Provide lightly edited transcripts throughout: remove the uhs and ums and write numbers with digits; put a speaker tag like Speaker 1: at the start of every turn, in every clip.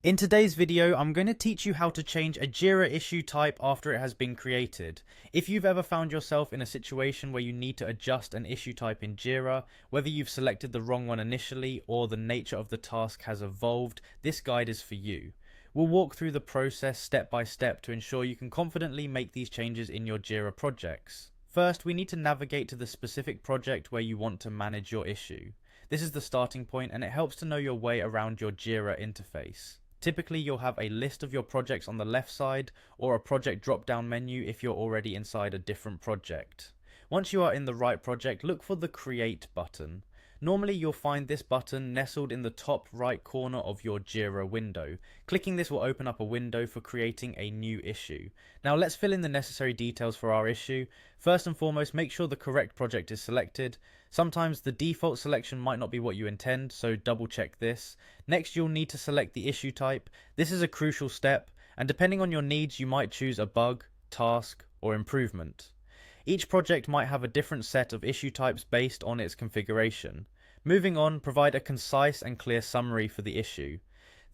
Speaker 1: In today's video, I'm going to teach you how to change a Jira issue type after it has been created. If you've ever found yourself in a situation where you need to adjust an issue type in Jira, whether you've selected the wrong one initially or the nature of the task has evolved, this guide is for you. We'll walk through the process step by step to ensure you can confidently make these changes in your Jira projects. First, we need to navigate to the specific project where you want to manage your issue. This is the starting point and it helps to know your way around your Jira interface. Typically, you'll have a list of your projects on the left side, or a project drop-down menu if you're already inside a different project. Once you are in the right project, look for the Create button. Normally, you'll find this button nestled in the top right corner of your Jira window. Clicking this will open up a window for creating a new issue. Now let's fill in the necessary details for our issue. First and foremost, make sure the correct project is selected. Sometimes the default selection might not be what you intend, so double check this. Next, you'll need to select the issue type. This is a crucial step, and depending on your needs, you might choose a bug, task, or improvement. Each project might have a different set of issue types based on its configuration. Moving on, provide a concise and clear summary for the issue.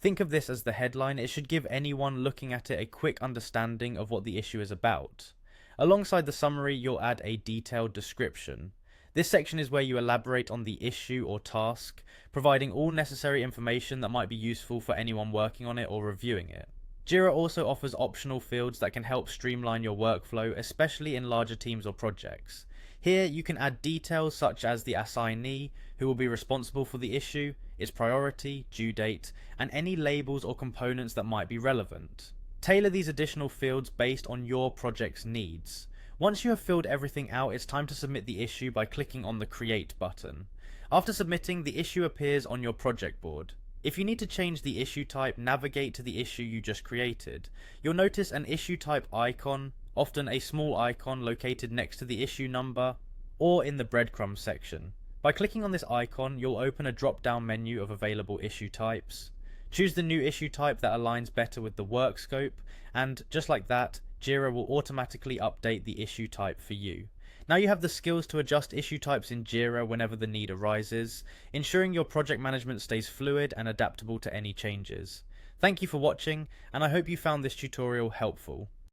Speaker 1: Think of this as the headline. It should give anyone looking at it a quick understanding of what the issue is about. Alongside the summary, you'll add a detailed description. This section is where you elaborate on the issue or task, providing all necessary information that might be useful for anyone working on it or reviewing it. Jira also offers optional fields that can help streamline your workflow, especially in larger teams or projects. Here you can add details such as the assignee, who will be responsible for the issue, its priority, due date, and any labels or components that might be relevant. Tailor these additional fields based on your project's needs. Once you have filled everything out, it's time to submit the issue by clicking on the Create button. After submitting, the issue appears on your project board. If you need to change the issue type, navigate to the issue you just created. You'll notice an issue type icon, often a small icon located next to the issue number, or in the breadcrumbs section. By clicking on this icon, you'll open a drop-down menu of available issue types. Choose the new issue type that aligns better with the work scope, and just like that, Jira will automatically update the issue type for you. Now you have the skills to adjust issue types in Jira whenever the need arises, ensuring your project management stays fluid and adaptable to any changes. Thank you for watching, and I hope you found this tutorial helpful.